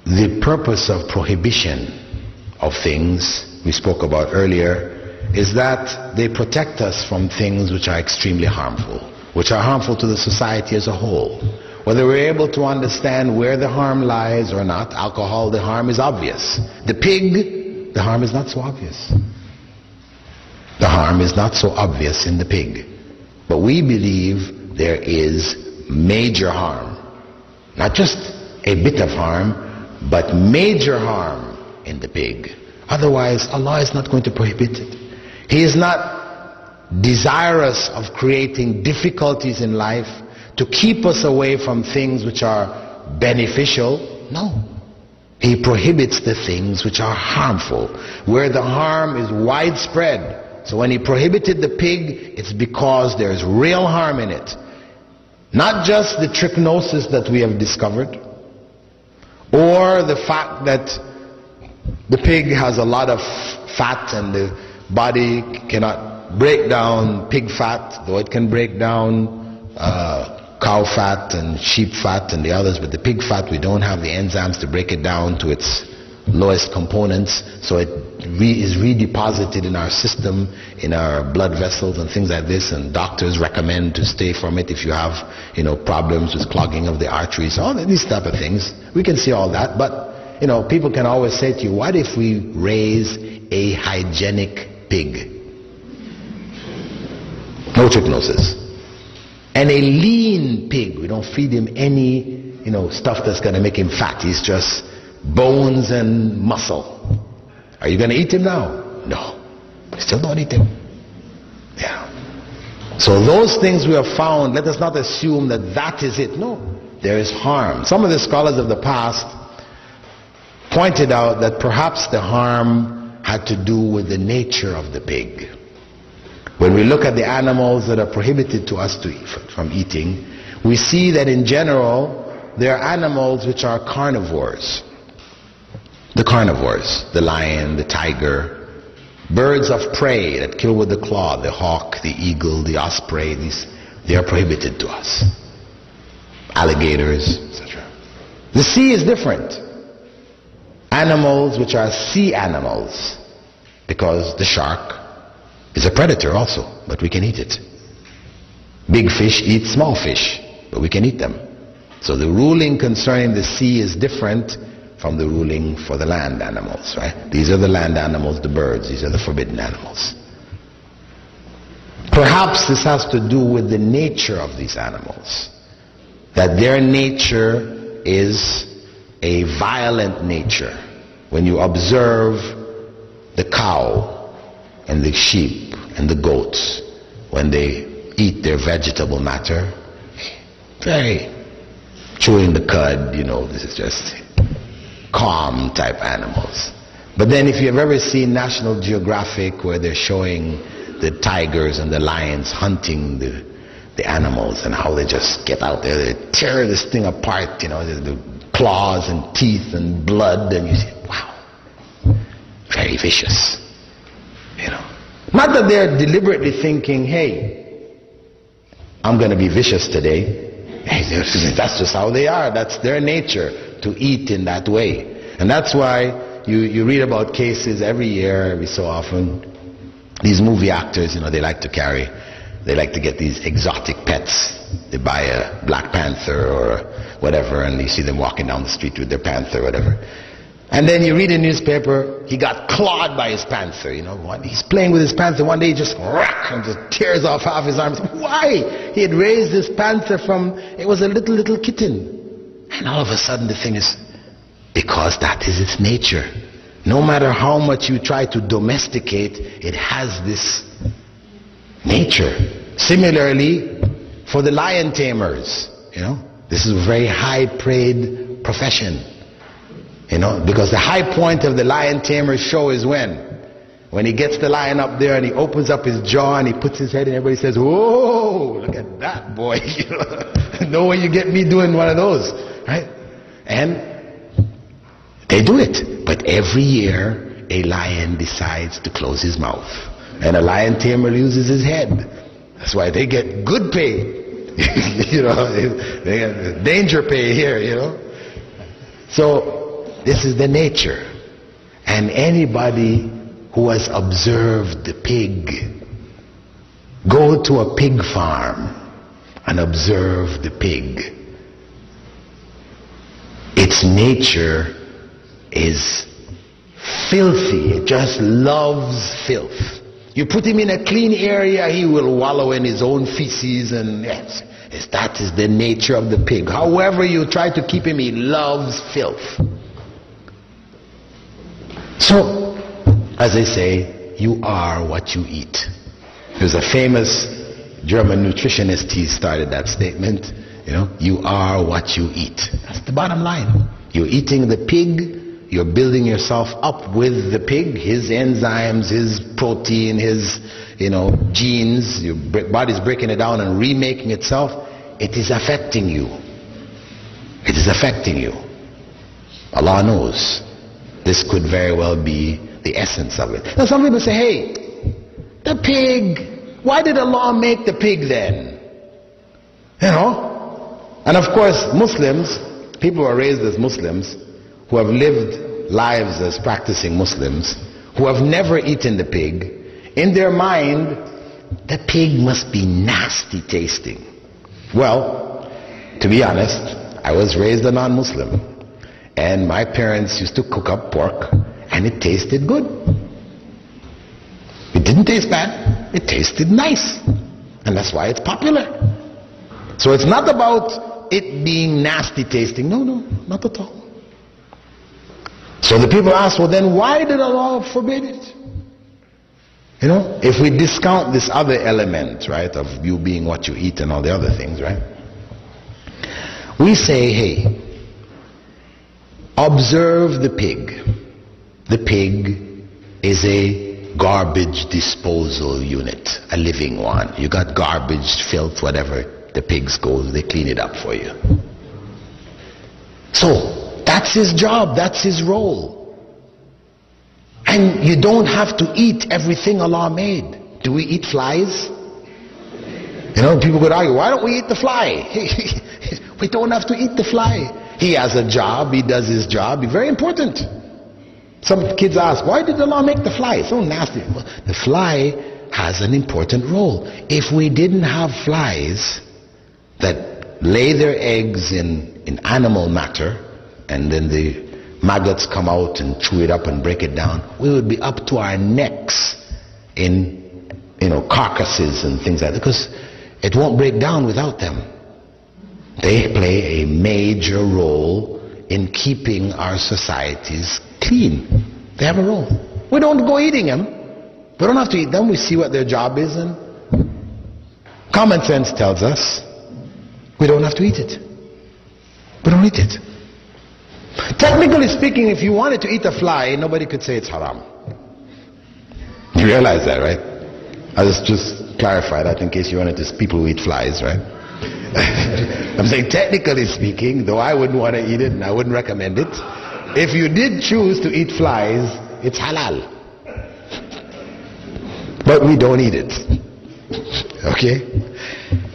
the purpose of prohibition of things we spoke about earlier is that they protect us from things which are extremely harmful, which are harmful to the society as a whole. Whether we're able to understand where the harm lies or not, alcohol, the harm is obvious. The pig, the harm is not so obvious. The harm is not so obvious in the pig. But we believe there is major harm. Not just a bit of harm, but major harm in the pig. Otherwise, Allah is not going to prohibit it. He is not desirous of creating difficulties in life to keep us away from things which are beneficial. No. He prohibits the things which are harmful, where the harm is widespread. So when he prohibited the pig, it's because there's real harm in it. Not just the trichinosis that we have discovered, or the fact that the pig has a lot of fat and the body cannot break down pig fat, though it can break down cow fat and sheep fat and the others, but the pig fat, we don't have the enzymes to break it down to its lowest components, so it is redeposited in our system, in our blood vessels and things like this, and doctors recommend to stay from it if you have, problems with clogging of the arteries, all these type of things. We can see all that, but people can always say to you, what if we raise a hygienic pig? No trichinosis. And a lean pig, we don't feed him any, stuff that's going to make him fat. He's just bones and muscle. Are you going to eat him now? No. We still don't eat him. Yeah. So those things we have found, let us not assume that that is it. No. There is harm. Some of the scholars of the past pointed out that perhaps the harm had to do with the nature of the pig. When we look at the animals that are prohibited to us to eat, from eating, we see that in general there are animals which are carnivores. The carnivores, the lion, the tiger, birds of prey that kill with the claw, the hawk, the eagle, the osprey, they are prohibited to us. Alligators, etc. The sea is different. Animals which are sea animals, because the shark is a predator also, but we can eat it. Big fish eat small fish, but we can eat them. So the ruling concerning the sea is different from the ruling for the land animals, right? These are the land animals, the birds, these are the forbidden animals. Perhaps this has to do with the nature of these animals, that their nature is a violent nature. When you observe the cow and the sheep and the goats, when they eat their vegetable matter, very chewing the cud, this is just calm type animals. But then if you've ever seen National Geographic where they're showing the tigers and the lions hunting the animals and how they just get out there, they tear this thing apart, the claws and teeth and blood, and you say, wow, very vicious. Not that they're deliberately thinking, hey, I'm going to be vicious today. Hey, that's just how they are. That's their nature, to eat in that way. And that's why you read about cases every year, every so often. These movie actors, they like to get these exotic pets. They buy a black panther or whatever, and you see them walking down the street with their panther or whatever. And then you read in the newspaper, he got clawed by his panther. He's playing with his panther. One day he just and just tears off half his arms. Why? He had raised this panther from, it was a little kitten. And all of a sudden the thing is, because that is its nature. No matter how much you try to domesticate, it has this nature. Similarly, for the lion tamers, this is a very high-paid profession. Because the high point of the lion tamer show is when he gets the lion up there and he opens up his jaw and he puts his head and everybody says, whoa, look at that boy. No way you get me doing one of those, right? And they do it. But every year a lion decides to close his mouth and a lion tamer loses his head. That's why they get good pay. They get danger pay here, So This is the nature. And anybody who has observed the pig, go to a pig farm and observe the pig. Its nature is filthy. It just loves filth. You put him in a clean area, he will wallow in his own feces, and yes, that is the nature of the pig. However you try to keep him, he loves filth. So, as they say, you are what you eat. There's a famous German nutritionist, he started that statement, you are what you eat. That's the bottom line. You're eating the pig, you're building yourself up with the pig, his enzymes, his protein, his genes, your body's breaking it down and remaking itself. It is affecting you. It is affecting you. Allah knows. This could very well be the essence of it. Now some people say, hey, the pig, why did Allah make the pig then? And of course Muslims, people who are raised as Muslims, who have lived lives as practicing Muslims, who have never eaten the pig, in their mind, the pig must be nasty tasting. Well, to be honest, I was raised a non-Muslim, and my parents used to cook up pork, and it tasted good. It didn't taste bad, it tasted nice, and that's why it's popular. So it's not about it being nasty tasting. No, not at all. So the people ask, well then why did Allah forbid it? If we discount this other element, right, of you being what you eat and all the other things, right? We say, hey, observe the pig. The pig is a garbage disposal unit, a living one. You got garbage, filth, whatever, the pigs go, they clean it up for you. So, that's his job, that's his role. And you don't have to eat everything Allah made. Do we eat flies? People could argue, why don't we eat the fly? We don't have to eat the fly. He has a job, he does his job, very important. Some kids ask, why did Allah make the fly? So nasty. Well, the fly has an important role. If we didn't have flies that lay their eggs in animal matter, and then the maggots come out and chew it up and break it down, we would be up to our necks in carcasses and things like that, because it won't break down without them. They play a major role in keeping our societies clean. They have a role. We don't go eating them. We don't have to eat them. We see what their job is, and common sense tells us we don't have to eat it. We don't eat it. Technically speaking, if you wanted to eat a fly, nobody could say it's haram. You realize that, right? I'll just clarify that in case you wanted to people who eat flies, right? I'm saying technically speaking, though I wouldn't want to eat it and I wouldn't recommend it, if you did choose to eat flies, it's halal. But we don't eat it. Okay?